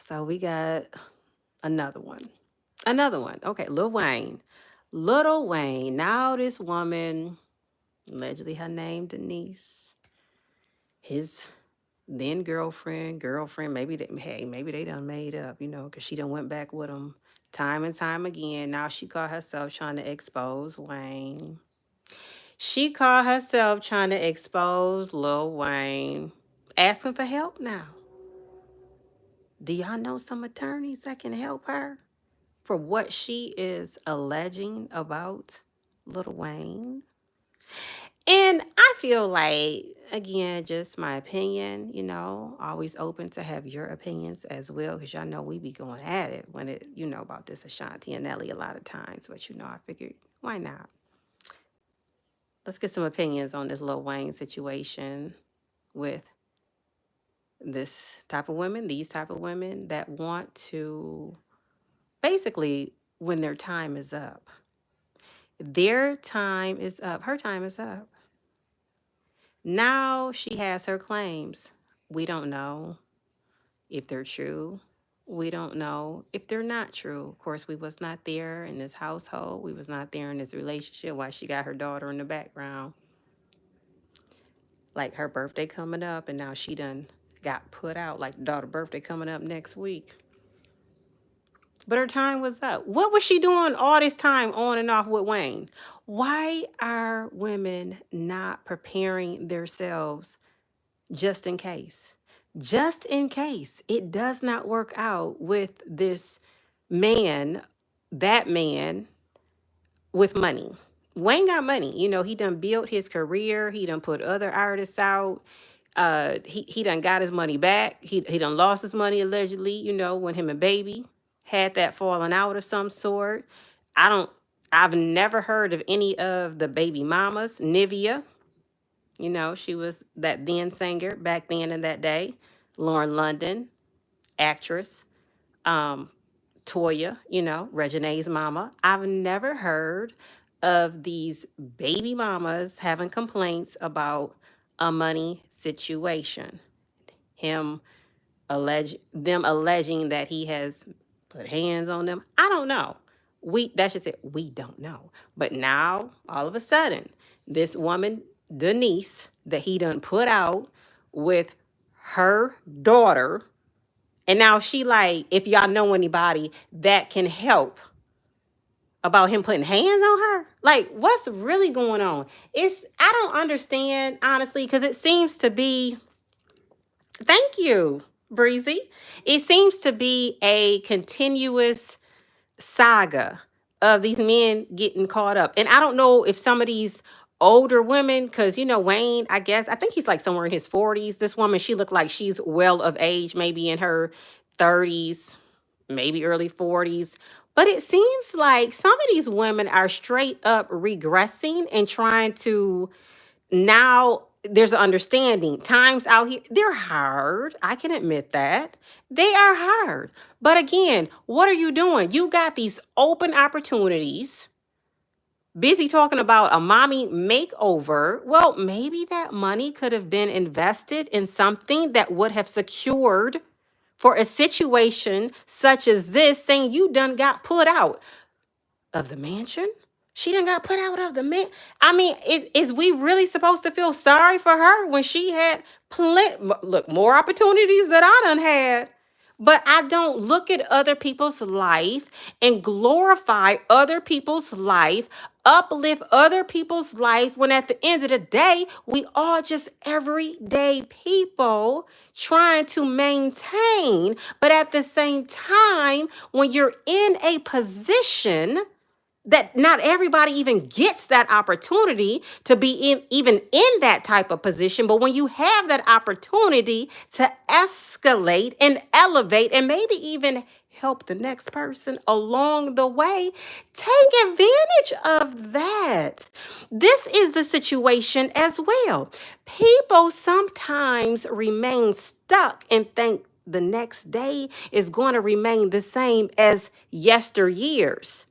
So we got another one. Another one. Okay, Lil Wayne. Little Wayne. Now this woman, allegedly her name Denise, his then girlfriend, maybe they done made up, because she done went back with him time and time again. Now she caught herself trying to expose Wayne. She caught herself trying to expose Lil Wayne, asking for help now. Do y'all know some attorneys that can help her for what she is alleging about Lil Wayne? And I feel like, again, just my opinion, always open to have your opinions as well, because y'all know we be going at it when about this Ashanti and Nelly a lot of times. But, I figured, why not? Let's get some opinions on this Lil Wayne situation with these type of women that want to basically, when their time is up, their time is up, her time is up. Now she has her claims. We don't know if they're true. We don't know if they're not true. Of course, we was not there in this household. We was not there in this relationship while she got her daughter in the background. Like her birthday coming up, and now she done got put out, like the daughter birthday coming up next week. But her time was up. What was she doing all this time on and off with Wayne? Why are women not preparing themselves just in case? Just in case it does not work out with this man, that man with money. Wayne got money. He done built his career. He done put other artists out. He done got his money back. He done lost his money allegedly, when him and Baby had that falling out of some sort. I've never heard of any of the baby mamas. Nivea, she was that then singer back then in that day. Lauren London, actress. Toya, Regine's mama. I've never heard of these baby mamas having complaints about a money situation. Them alleging that he has put hands on them. I don't know. That's just it. We don't know. But now, all of a sudden, this woman, Denise, that he done put out with her daughter, and now she like, if y'all know anybody that can help about him putting hands on her. Like, what's really going on? I don't understand, honestly, because it seems to be, thank you, Breezy. It seems to be a continuous saga of these men getting caught up. And I don't know if some of these older women, because Wayne, I think he's like somewhere in his 40s. This woman, she looked like she's well of age, maybe in her 30s, maybe early 40s. But it seems like some of these women are straight up regressing and trying to, now there's an understanding. Times out here, they're hard. I can admit that. They are hard. But again, what are you doing? You got these open opportunities, busy talking about a mommy makeover. Well, maybe that money could have been invested in something that would have secured for a situation such as this, saying you done got put out of the mansion. She done got put out of the man. I mean, is we really supposed to feel sorry for her when she had more opportunities that I done had? But I don't look at other people's life and glorify other people's life, uplift other people's life, when at the end of the day, we all just everyday people trying to maintain. But at the same time, when you're in a position that not everybody even gets that opportunity to be even in that type of position. But when you have that opportunity to escalate and elevate and maybe even help the next person along the way, take advantage of that. This is the situation as well. People sometimes remain stuck and think the next day is going to remain the same as yesteryears.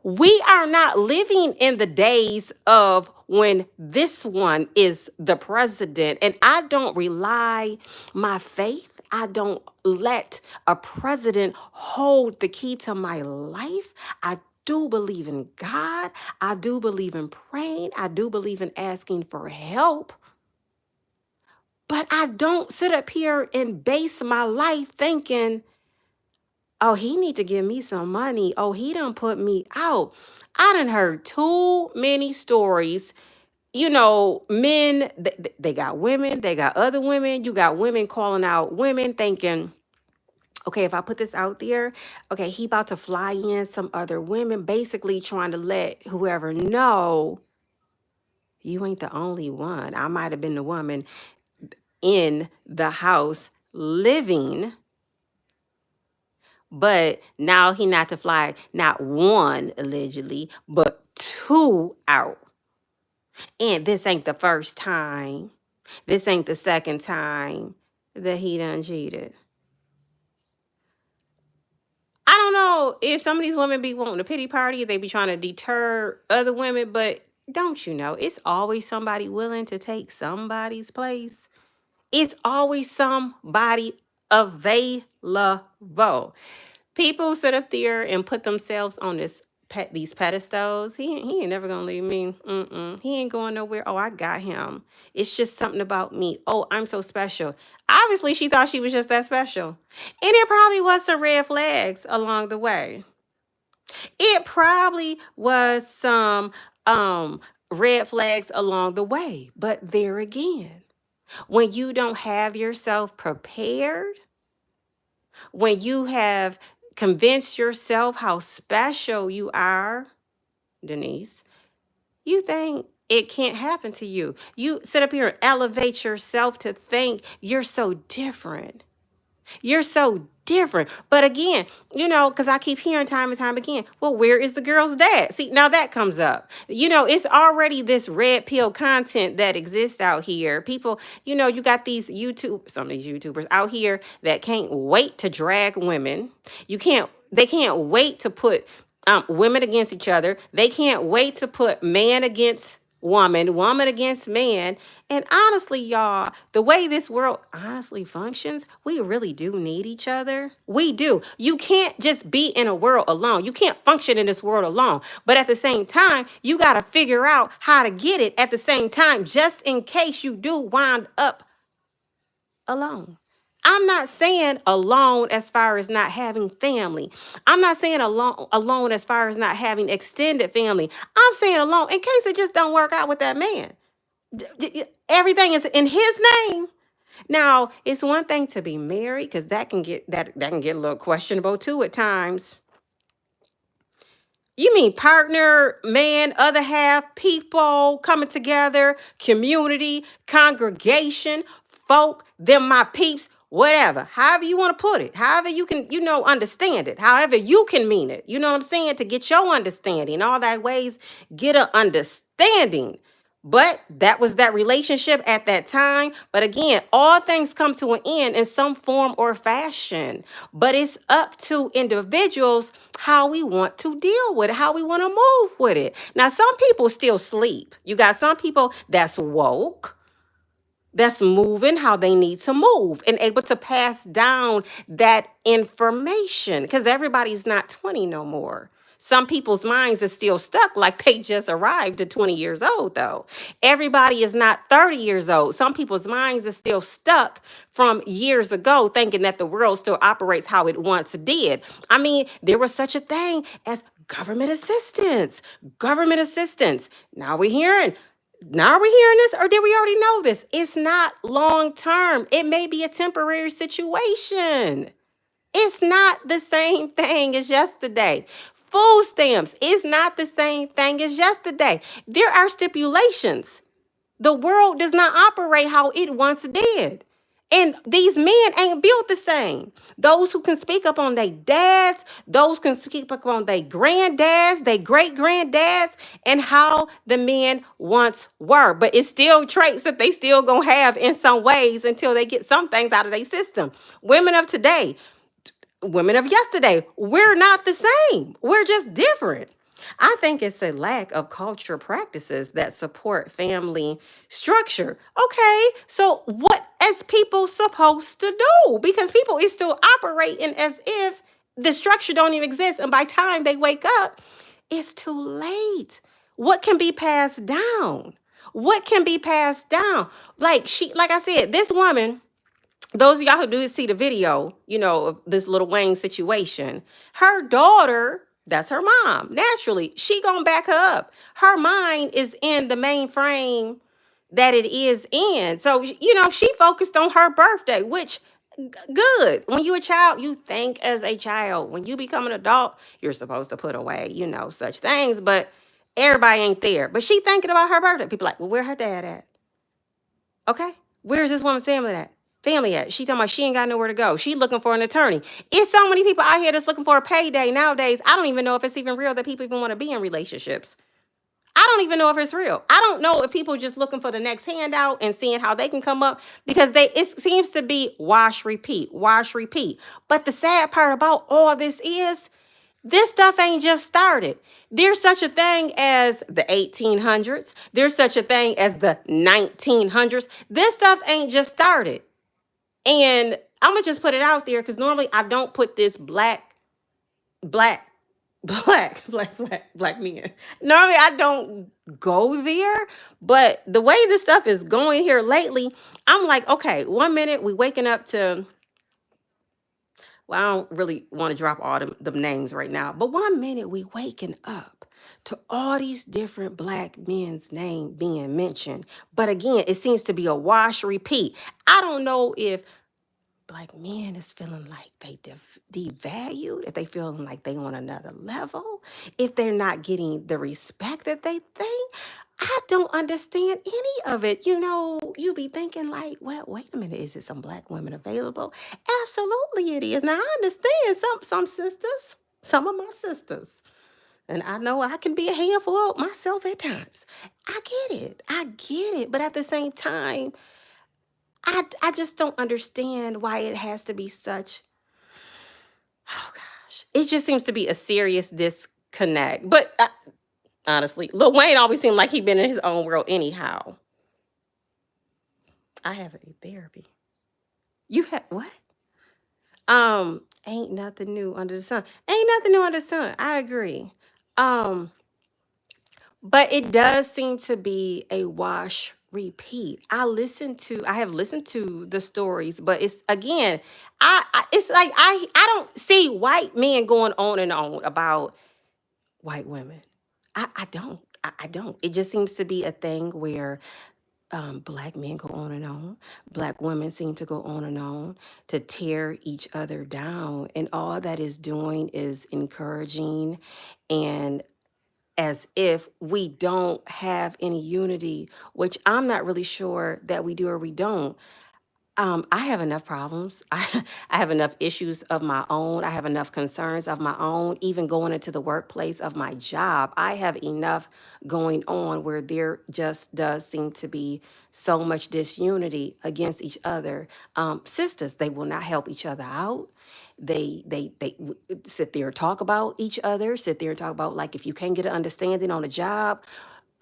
We are not living in the days of when this one is the president, and I don't rely my faith. I don't let a president hold the key to my life. I do believe in God. I do believe in praying. I do believe in asking for help. But I don't sit up here and base my life thinking, oh, he need to give me some money. Oh, he done put me out. I done heard too many stories. Men, they got women, they got other women. You got women calling out women thinking, okay, if I put this out there, okay, he about to fly in some other women, basically trying to let whoever know you ain't the only one. I might have been the woman in the house living, but now he not to fly not one allegedly, but two out. And this ain't the first time. This ain't the second time that he done cheated. I don't know if some of these women be wanting a pity party, they be trying to deter other women, but don't you know, it's always somebody willing to take somebody's place. It's always somebody available. People sit up there and put themselves on these pedestals. He ain't never gonna leave me. He ain't going nowhere. Oh, I got him. It's just something about me. Oh, I'm so special. Obviously, she thought she was just that special, and it probably was some red flags along the way. It probably was some red flags along the way. But there again, when you don't have yourself prepared, when you have convinced yourself how special you are, Denise, you think it can't happen to you. You sit up here and elevate yourself to think you're so different. You're so different. But again, because I keep hearing time and time again, well, where is the girl's dad? See, now that comes up. It's already this red pill content that exists out here. People, you got some of these YouTubers out here that can't wait to drag women. They can't wait to put women against each other. They can't wait to put man against woman, woman against man. And honestly, y'all, the way this world honestly functions, we really do need each other. We do. You can't just be in a world alone. You can't function in this world alone. But at the same time, you got to figure out how to get it at the same time, just in case you do wind up alone. I'm not saying alone as far as not having family. I'm not saying alone as far as not having extended family. I'm saying alone in case it just don't work out with that man. Everything is in his name. Now, it's one thing to be married, because that can get a little questionable too at times. You mean partner, man, other half, people coming together, community, congregation, folk, them my peeps, whatever. However you want to put it. However you can, understand it. However you can mean it. You know what I'm saying? To get your understanding. All that ways, get an understanding. But that was that relationship at that time. But again, all things come to an end in some form or fashion. But it's up to individuals how we want to deal with it, how we want to move with it. Now, some people still sleep. You got some people that's woke, that's moving how they need to move and able to pass down that information, because everybody's not 20 no more. Some people's minds are still stuck like they just arrived at 20 years old, though. Everybody is not 30 years old. Some people's minds are still stuck from years ago, thinking that the world still operates how it once did. I mean, there was such a thing as government assistance. Government assistance. Now we're hearing this, or did we already know this? It's not long term. It may be a temporary situation. It's not the same thing as yesterday. Food stamps is not the same thing as yesterday. There are stipulations. The world does not operate how it once did. And these men ain't built the same. Those who can speak up on their dads, those can speak up on their granddads, their great granddads, and how the men once were. But it's still traits that they still gonna have in some ways until they get some things out of their system. Women of today, women of yesterday, we're not the same. We're just different. I think it's a lack of cultural practices that support family structure. Okay, so what is people supposed to do? Because people is still operating as if the structure don't even exist, and by the time they wake up, it's too late. What can be passed down? What can be passed down? Like I said, this woman, those of y'all who do see the video, of this little Wayne situation, her daughter, that's her mom. Naturally, she gonna back her up. Her mind is in the mainframe that it is in. So, she focused on her birthday, which good. When you're a child, you think as a child. When you become an adult, you're supposed to put away, such things. But everybody ain't there. But she thinking about her birthday. People like, well, where her dad at? Okay. Where's this woman's family at? She talking about she ain't got nowhere to go. She looking for an attorney. It's so many people out here that's looking for a payday nowadays. I don't even know if it's even real that people even want to be in relationships. I don't even know if it's real. I don't know if people just looking for the next handout and seeing how they can come up, because it seems to be wash, repeat, wash, repeat. But the sad part about all this is this stuff ain't just started. There's such a thing as the 1800s. There's such a thing as the 1900s. This stuff ain't just started. And I'm going to just put it out there, because normally I don't put this black, black, black men. Normally I don't go there. But the way this stuff is going here lately, I'm like, okay, 1 minute we waking up to, well, I don't really want to drop all them names right now, but 1 minute we waking up to all these different black men's name being mentioned. But again, it seems to be a wash repeat. I don't know if black men is feeling like they devalued, if they feeling like they on another level, if they're not getting the respect that they think. I don't understand any of it. You be thinking like, well, wait a minute, is it some black women available? Absolutely it is. Now I understand some sisters, some of my sisters. And I know I can be a handful myself at times. I get it. I get it. But at the same time, I just don't understand why it has to be such, oh gosh, it just seems to be a serious disconnect. But honestly, Lil Wayne always seemed like he'd been in his own world anyhow. I have a therapy. You have what? Ain't nothing new under the sun. Ain't nothing new under the sun. I agree. Um, but it does seem to be a wash repeat. I have listened to the stories, but it's again, it's like I don't see white men going on and on about white women. I don't. I don't. It just seems to be a thing where black men go on and on. Black women seem to go on and on to tear each other down. And all that is doing is encouraging, and as if we don't have any unity, which I'm not really sure that we do or we don't. I have enough problems. I have enough issues of my own. I have enough concerns of my own, even going into the workplace of my job. I have enough going on where there just does seem to be so much disunity against each other. Sisters, they will not help each other out. Sit there and talk about each other, sit there and talk about, like, if you can't get an understanding on a job,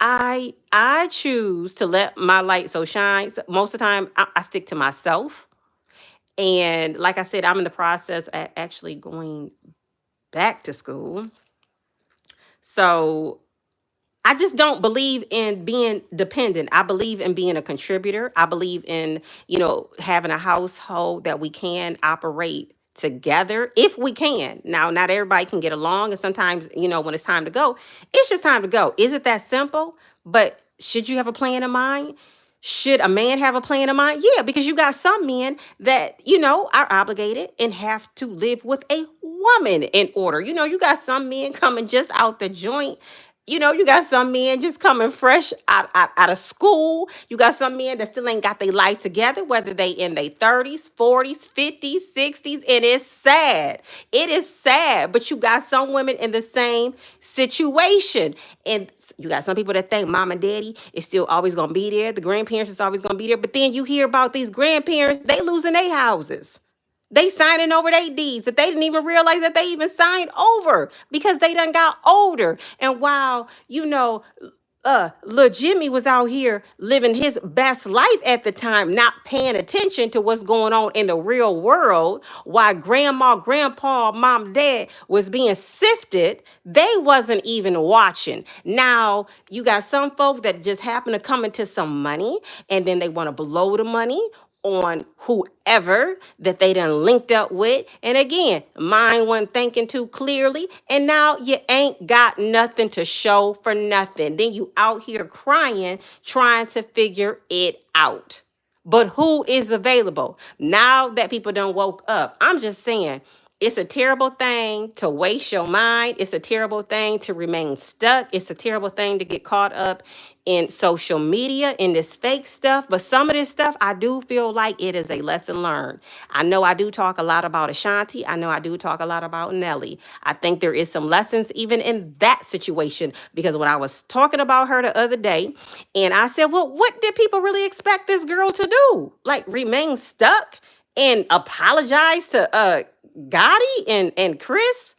I choose to let my light so shine. So most of the time, I stick to myself. And like I said, I'm in the process of actually going back to school. So I just don't believe in being dependent. I believe in being a contributor. I believe in, having a household that we can operate together if we can. Now, not everybody can get along. And sometimes, when it's time to go, it's just time to go. Is it that simple? But should you have a plan in mind? Should a man have a plan in mind? Yeah, because you got some men that, are obligated and have to live with a woman in order. You got some men coming just out the joint. You got some men just coming fresh out of school. You got some men that still ain't got their life together, whether they in their 30s, 40s, 50s, 60s. And it's sad. It is sad. But you got some women in the same situation. And you got some people that think mom and daddy is still always going to be there. The grandparents is always going to be there. But then you hear about these grandparents, they losing their houses. They signing over their deeds that they didn't even realize that they even signed over because they done got older. And while, Lil Jimmy was out here living his best life at the time, not paying attention to what's going on in the real world, while grandma, grandpa, mom, dad was being sifted, they wasn't even watching. Now you got some folks that just happen to come into some money and then they want to blow the money on whoever that they done linked up with. And again, mine wasn't thinking too clearly. And now you ain't got nothing to show for nothing. Then you out here crying, trying to figure it out. But who is available? Now that people done woke up, I'm just saying, it's a terrible thing to waste your mind. It's a terrible thing to remain stuck. It's a terrible thing to get caught up in social media, in this fake stuff. But some of this stuff, I do feel like it is a lesson learned. I know I do talk a lot about Ashanti. I know I do talk a lot about Nelly. I think there is some lessons even in that situation, because when I was talking about her the other day, and I said, well, what did people really expect this girl to do? Like remain stuck and apologize to Gotti and Chris,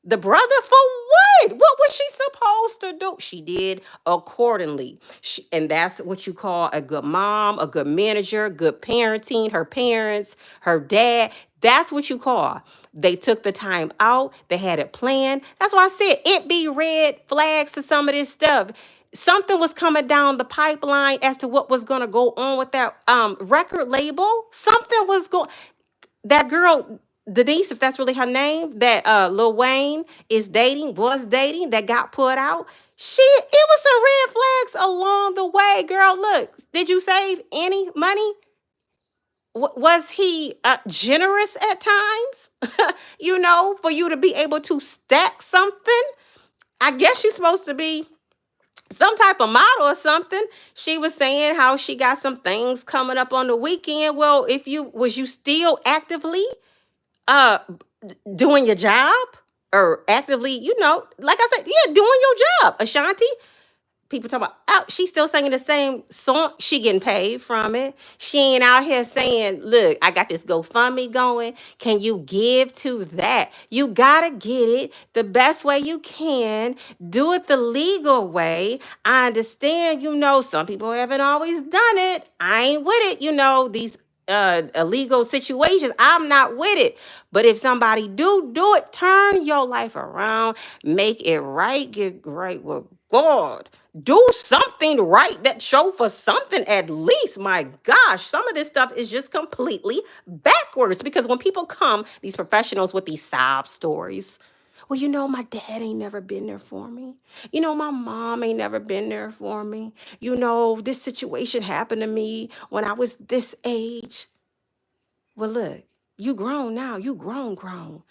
the brother, for what? What was she supposed to do? She did accordingly. And that's what you call a good mom, a good manager, good parenting, her parents, her dad. That's what you call. They took the time out. They had it planned. That's why I said it be red flags to some of this stuff. Something was coming down the pipeline as to what was going to go on with that record label. Something was going. That girl, Denise, if that's really her name, that Lil Wayne was dating, that got put out. It was some red flags along the way, girl. Look, did you save any money? Was he generous at times? For you to be able to stack something? I guess she's supposed to be some type of model or something. She was saying how she got some things coming up on the weekend. Well, was you still actively uh doing your job, or actively, like I said, yeah, doing your job, Ashanti? People talk about, oh, she's still singing the same song. She getting paid from it. She ain't out here saying, look, I got this GoFundMe going. Can you give to that? You gotta get it the best way you can. Do it the legal way. I understand, some people haven't always done it. I ain't with it, these illegal situations. I'm not with it. But if somebody do it, turn your life around, make it right, get right with God. Do something right that show for something at least. My gosh, some of this stuff is just completely backwards, because when people come, these professionals with these sob stories, well, my dad ain't never been there for me. My mom ain't never been there for me. This situation happened to me when I was this age. Well, look, you grown now. You grown.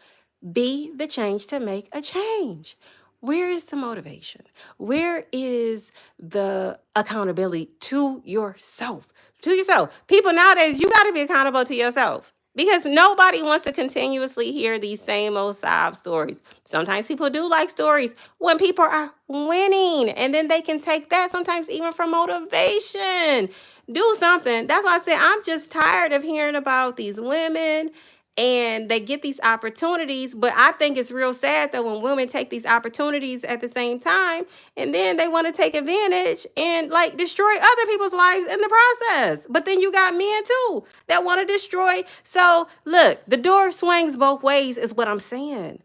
Be the change to make a change. Where is the motivation? Where is the accountability to yourself? People nowadays, you got to be accountable to yourself, because nobody wants to continuously hear these same old sob stories. Sometimes people do like stories when people are winning, and then they can take that sometimes even for motivation. Do something. That's why I say I'm just tired of hearing about these women, and they get these opportunities. But I think it's real sad that when women take these opportunities at the same time, and then they want to take advantage and like destroy other people's lives in the process. But then you got men too that want to destroy. So look, the door swings both ways is what I'm saying.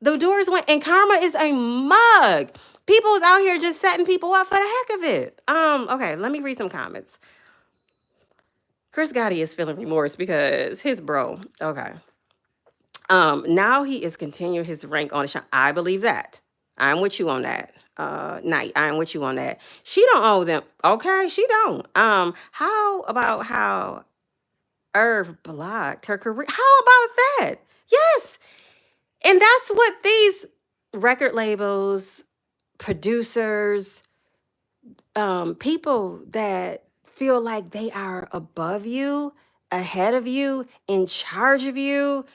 The doors went, and karma is a mug. People was out here just setting people up for the heck of it. Okay, let me read some comments. Chris Gotti is feeling remorse because his bro. Okay. Now he is continuing his rank on the show. I believe that. I'm with you on that. Night. I'm with you on that. She don't owe them. Okay, she don't. How about how Irv blocked her career? How about that? Yes. And that's what these record labels, producers, people that feel like they are above you, ahead of you, in charge of you,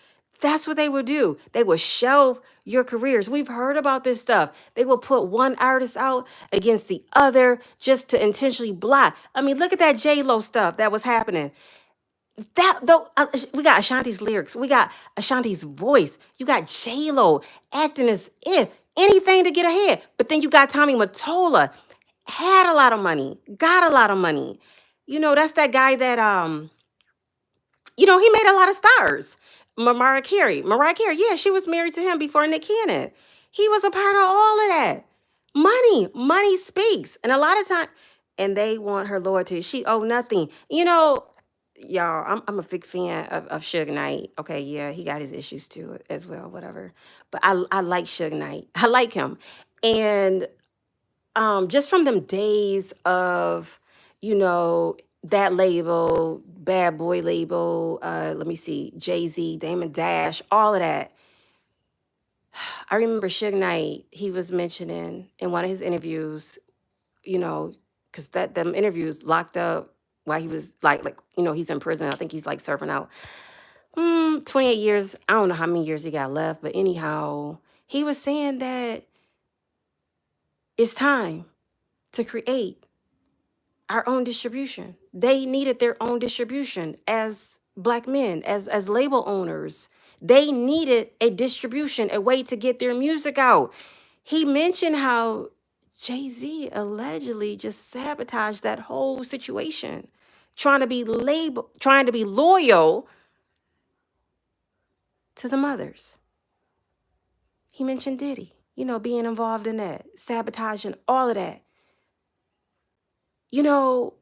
that's what they will do. They will shelve your careers. We've heard about this stuff. They will put one artist out against the other just to intentionally block. I mean, look at that J-Lo stuff that was happening. that though, we got Ashanti's lyrics, we got Ashanti's voice, you got J-Lo acting as if anything to get ahead. But then you got Tommy Mottola, had a lot of money, got a lot of money. You know, that's that guy that he made a lot of stars. Mariah Carey, yeah, she was married to him before Nick Cannon. He was a part of all of that. Money speaks. And a lot of time, and they want her loyalty. She owe nothing. Y'all, I'm a big fan of Suge Knight. Okay, yeah, he got his issues too as well, whatever. But I like Suge Knight. I like him. And just from them days of, that label, Bad Boy label, let me see, Jay-Z, Damon Dash, all of that. I remember Suge Knight, he was mentioning in one of his interviews, because them interviews locked up while he was he's in prison. I think he's like serving out 28 years. I don't know how many years he got left, but anyhow, he was saying that it's time to create our own distribution. They needed their own distribution as Black men, as label owners. They needed a distribution, a way to get their music out. He mentioned how Jay-Z allegedly just sabotaged that whole situation, trying to be loyal to the mothers. He mentioned Diddy, being involved in that, sabotaging all of that.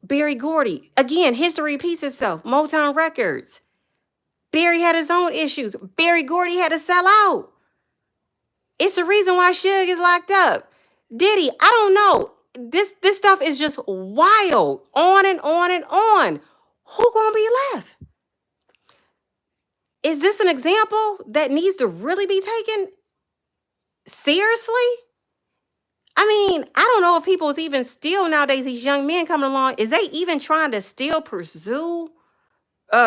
Berry Gordy, again, history repeats itself. Motown Records. Berry had his own issues. Berry Gordy had to sell out. It's the reason why Suge is locked up. Diddy, I don't know. This stuff is just wild. On and on and on. Who gonna be left? Is this an example that needs to really be taken seriously? I mean, I don't know if people is even still nowadays, these young men coming along, is they even trying to still pursue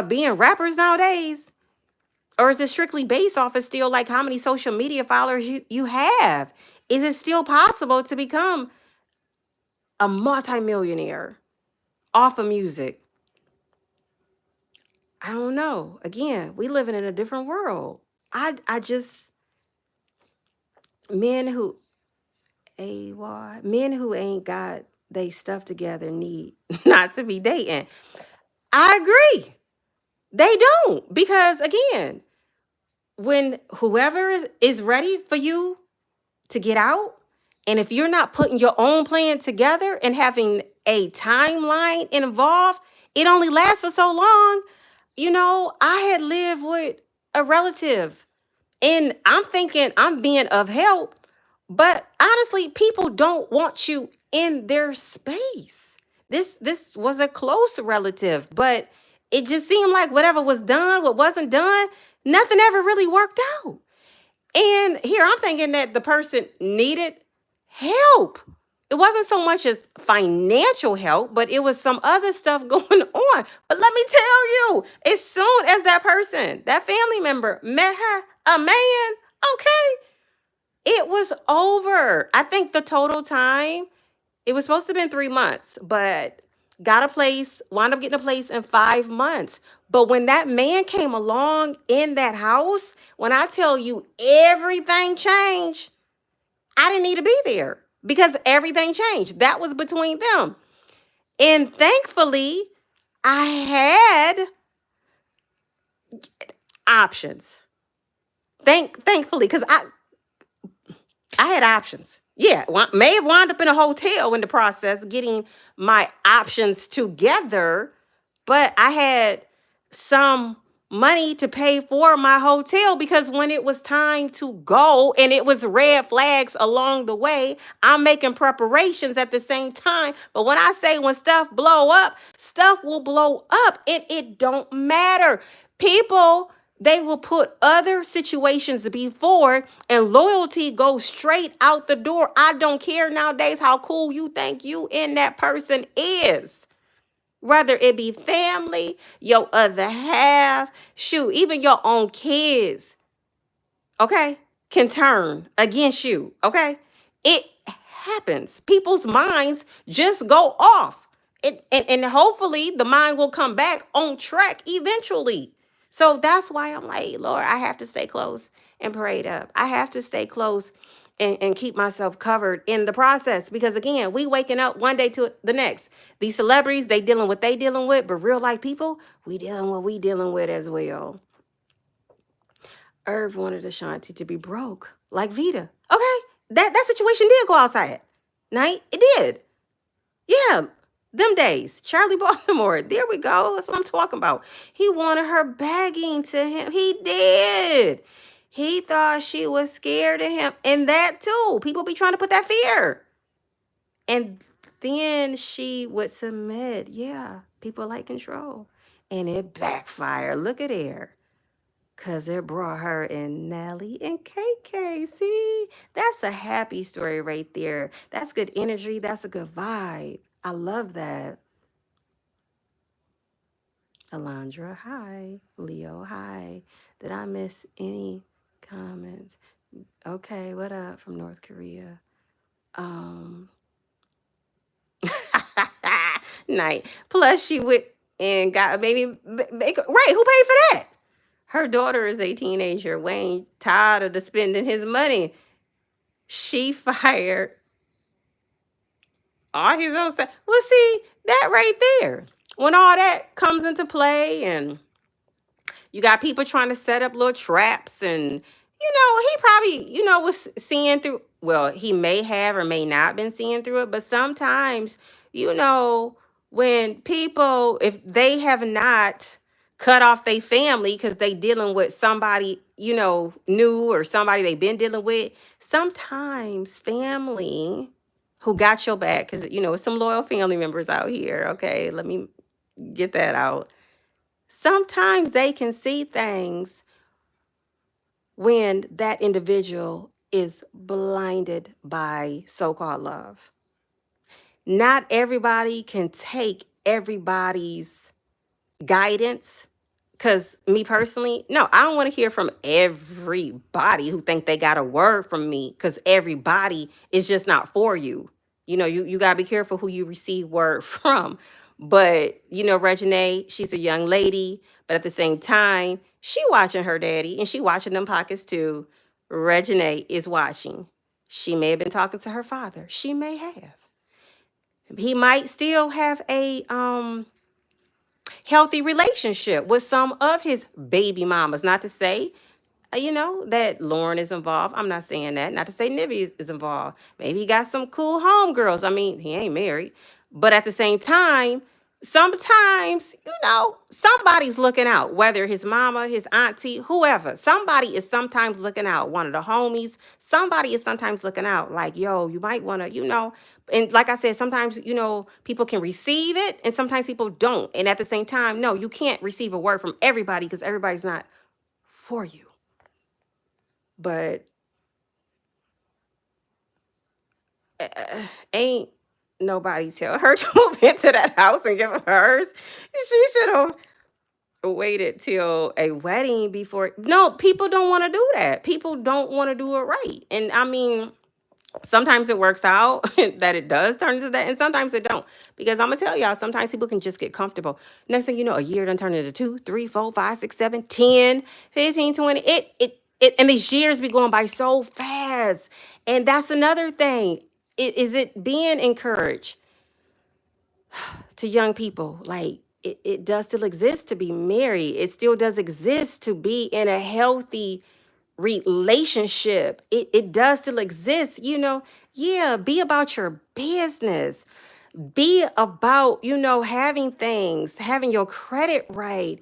being rappers nowadays? Or is it strictly based off of still like how many social media followers you have? Is it still possible to become a multimillionaire off of music? I don't know. Again, we living in a different world. I just men who ain't got they stuff together need not to be dating. I agree. They don't, because again, when whoever is ready for you to get out, and if you're not putting your own plan together and having a timeline involved, it only lasts for so long. I had lived with a relative, and I'm thinking I'm being of help, but honestly, people don't want you in their space. This was a close relative, but it just seemed like whatever was done, what wasn't done, nothing ever really worked out. And here I'm thinking that the person needed help. It wasn't so much as financial help, but it was some other stuff going on. But let me tell you, as soon as that person, that family member met a man, okay, it was over. I think the total time, it was supposed to have been 3 months, but wound up getting a place in 5 months. But when that man came along in that house, when I tell you everything changed, I didn't need to be there because everything changed. That was between them. And thankfully, I had options. Thankfully, because I had options. Yeah, may have wound up in a hotel in the process, getting my options together, but I had some money to pay for my hotel, because when it was time to go and it was red flags along the way, I'm making preparations at the same time. But when I say when stuff blow up, stuff will blow up, and it don't matter. People, they will put other situations before, and loyalty goes straight out the door. I don't care nowadays how cool you think you and that person is. Whether it be family, your other half, shoot, even your own kids, okay, can turn against you, okay? It happens. People's minds just go off. And hopefully the mind will come back on track eventually. So that's why I'm like, Lord, I have to stay close and prayed up. I have to stay close and keep myself covered in the process. Because again, we waking up one day to the next. These celebrities, they dealing with they dealing with, but real life people, we dealing with we dealing with as well. Irv wanted Ashanti to be broke, like Vita. Okay, that situation did go outside. Night, it did. Yeah, them days. Charlie Baltimore. There we go. That's what I'm talking about. He wanted her begging to him. He did. He thought she was scared of him. And that too. People be trying to put that fear. And then she would submit. Yeah, people like control. And it backfired. Look at her. Because it brought her and Nelly and KK. See, that's a happy story right there. That's good energy. That's a good vibe. I love that. Alondra, hi. Leo, hi. Did I miss any comments? Okay, what up from North Korea? Night. Plus, she went and got maybe make right. Who paid for that? Her daughter is a teenager. Wayne tired of the spending his money. She fired all his own stuff. Well, see that right there. When all that comes into play, and you got people trying to set up little traps, and he probably was seeing through. Well, he may have or may not been seeing through it, but sometimes when people, if they have not cut off their family because they dealing with somebody new or somebody they've been dealing with, sometimes family who got your back, because it's some loyal family members out here. Okay, let me get that out. Sometimes they can see things when that individual is blinded by so-called love. Not everybody can take everybody's guidance. Because me personally, no, I don't want to hear from everybody who think they got a word from me, because everybody is just not for you. You got to be careful who you receive word from. But, Reginae, she's a young lady, but at the same time, she watching her daddy and she watching them pockets too. Reginae is watching. She may have been talking to her father. She may have. He might still have a healthy relationship with some of his baby mamas. Not to say, that Lauren is involved. I'm not saying that. Not to say Nivea is involved. Maybe he got some cool homegirls. I mean, he ain't married. But at the same time, sometimes, somebody's looking out, whether his mama, his auntie, whoever. Somebody is sometimes looking out. One of the homies, somebody is sometimes looking out. Like, yo, you might want to, and like I said, sometimes, people can receive it and sometimes people don't. And at the same time, no, you can't receive a word from everybody because everybody's not for you. But ain't nobody tell her to move into that house and give her hers. She should have waited till a wedding before. No, people don't want to do that. People don't want to do it right. And I mean, sometimes it works out that it does turn into that, and sometimes it don't. Because I'm gonna tell y'all, sometimes people can just get comfortable. Next thing you know, a year done turn into 2, 3, 4, 5, 6, 7, 10, 15, 20. And these years be going by so fast. And that's another thing. Is it being encouraged to young people? Like, it does still exist to be married. It still does exist to be in a healthy relationship. It does still exist, yeah, be about your business. Be about, having things, having your credit right,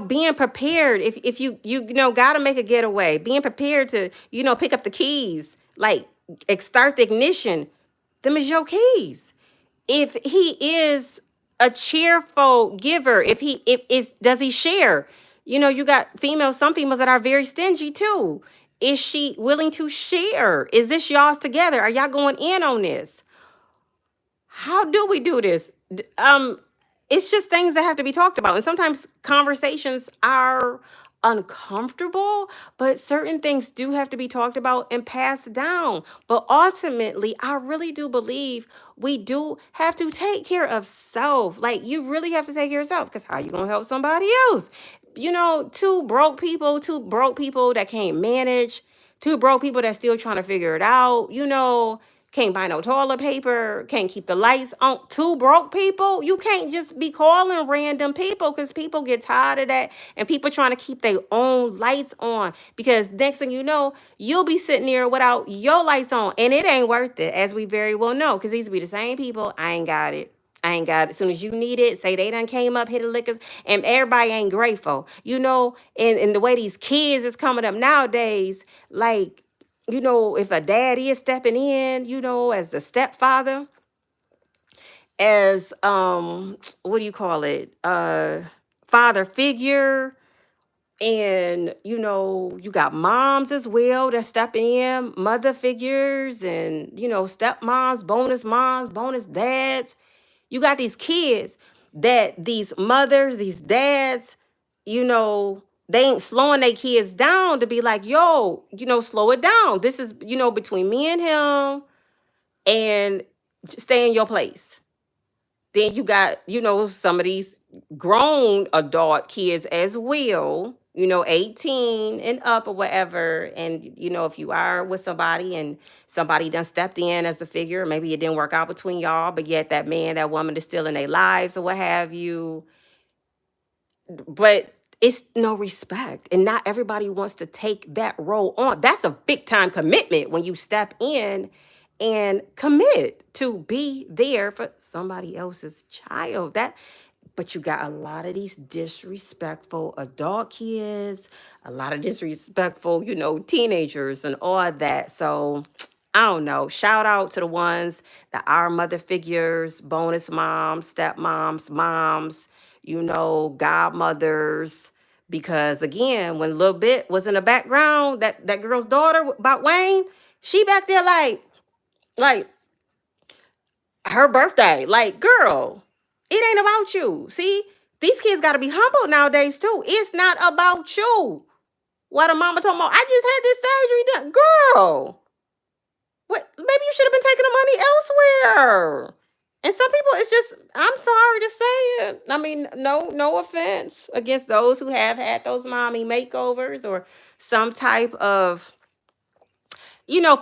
being prepared. If you got to make a getaway, being prepared to, pick up the keys, like start the ignition. Them is your keys. If he is a cheerful giver, does he share? You got some females that are very stingy too. Is she willing to share? Is this y'all's together? Are y'all going in on this? How do we do this? It's just things that have to be talked about. And sometimes conversations are uncomfortable, but certain things do have to be talked about and passed down. But ultimately, I really do believe we do have to take care of self. Like, you really have to take care of self, because how you gonna help somebody else? Two broke people that can't manage, two broke people that still trying to figure it out, can't buy no toilet paper, can't keep the lights on. Two broke people, you can't just be calling random people, because people get tired of that, and people trying to keep their own lights on, because next thing you know, you'll be sitting there without your lights on, and it ain't worth it, as we very well know, because these be the same people. I ain't got it. I ain't got it. As soon as you need it, say they done came up, hit the liquors, and everybody ain't grateful. And the way these kids is coming up nowadays, like, if a dad is stepping in, as the stepfather, as what do you call it? Father figure. And you got moms as well that's stepping in, mother figures, and stepmoms, bonus dads. You got these kids that these mothers, these dads, they ain't slowing their kids down to be like, yo, slow it down. This is, between me and him, and stay in your place. Then you got, some of these grown adult kids as well, 18 and up or whatever. And, if you are with somebody and somebody done stepped in as the figure, maybe it didn't work out between y'all, but yet that man, that woman is still in their lives or what have you. But it's no respect. And not everybody wants to take that role on. That's a big time commitment when you step in and commit to be there for somebody else's child. But you got a lot of these disrespectful adult kids, a lot of disrespectful, teenagers and all that. So I don't know. Shout out to the ones that are mother figures, bonus moms, stepmoms, moms, godmothers. Because again, when Lil Bit was in the background, that girl's daughter about Wayne, she back there like her birthday. Like, girl, it ain't about you. See, these kids got to be humble nowadays too. It's not about you. What a mama told me, I just had this surgery done. Girl, what? Maybe you should have been taking the money elsewhere. And some people, it's just, I'm sorry to say it. I mean, no offense against those who have had those mommy makeovers or some type of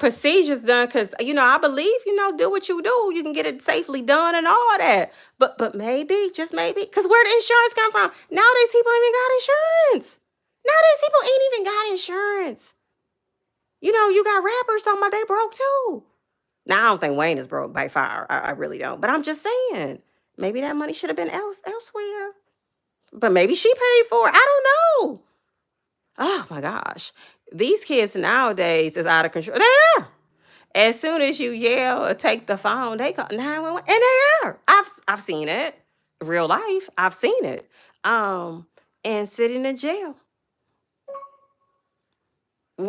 procedures done, because I believe, do what you do, you can get it safely done and all that. But maybe, just maybe, because where the insurance come from? Nowadays people ain't even got insurance. Nowadays people ain't even got insurance. You got rappers talking about they broke too. Now I don't think Wayne is broke by far. I really don't. But I'm just saying, maybe that money should have been elsewhere. But maybe she paid for it. I don't know. Oh my gosh. These kids nowadays is out of control. They are. As soon as you yell or take the phone, they call 911, and they are. I've seen it, real life. I've seen it. And sitting in jail. Yeah.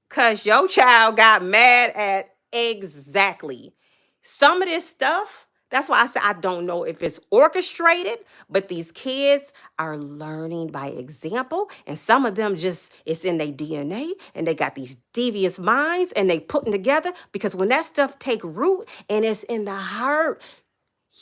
Cause your child got mad at exactly some of this stuff. That's why I said I don't know if it's orchestrated, but these kids are learning by example, and some of them just it's in their DNA, and they got these devious minds, and they putting together, because when that stuff take root and it's in the heart,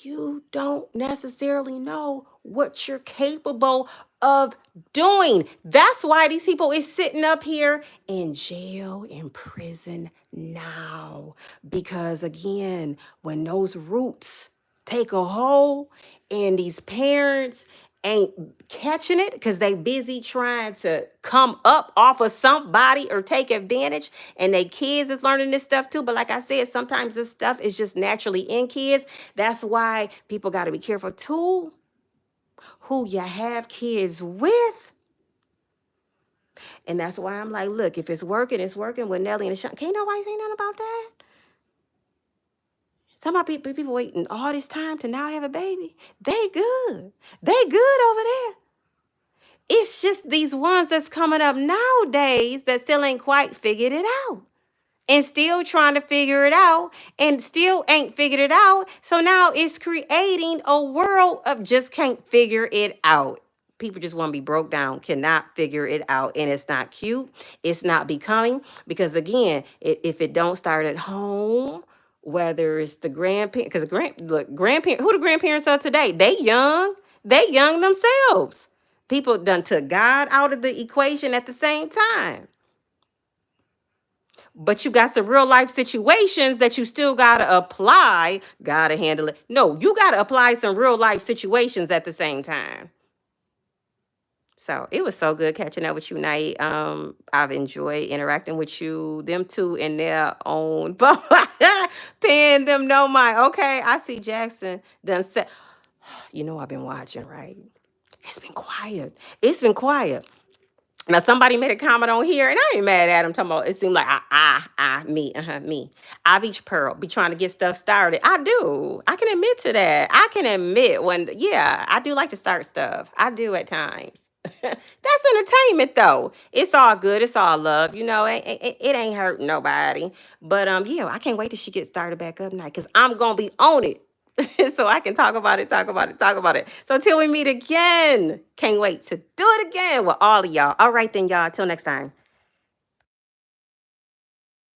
you don't necessarily know what you're capable of doing. That's why these people is sitting up here in jail, in prison now. Because again, when those roots take a hold and these parents ain't catching it because they busy trying to come up off of somebody or take advantage, and they kids is learning this stuff too. But like I said, sometimes this stuff is just naturally in kids. That's why people got to be careful too who you have kids with. And that's why I'm like, look, if it's working with Nelly and Sean. Can't nobody say nothing about that. Some of people waiting all this time to now have a baby. They good. They good over there. It's just these ones that's coming up nowadays that still ain't quite figured it out, and still trying to figure it out, and still ain't figured it out. So now it's creating a world of just can't figure it out. People just want to be broke down, cannot figure it out, and it's not cute. It's not becoming, because again, if it don't start at home, whether it's the grandparent, because look, grandparent, who the grandparents are today? They young themselves. People done took God out of the equation at the same time. But you got some real life situations that you still gotta apply, gotta handle it. No, you gotta apply some real life situations at the same time. So it was so good catching up with you, Night. I've enjoyed interacting with you. Them two in their own, paying them no mind. Okay, I see Jackson done said. You know I've been watching, right? It's been quiet. It's been quiet. Now somebody made a comment on here, and I ain't mad at him. Talking about it seemed like me. I Beach Pearl be trying to get stuff started. I do. I can admit to that. I can admit when, yeah, I do like to start stuff. I do at times. That's entertainment, though. It's all good. It's all love. You know, it ain't hurting nobody. But yeah, I can't wait till she gets started back up now, because I'm gonna be on it. So I can talk about it, talk about it, talk about it. So till we meet again, can't wait to do it again with all of y'all. All right then, y'all. Till next time.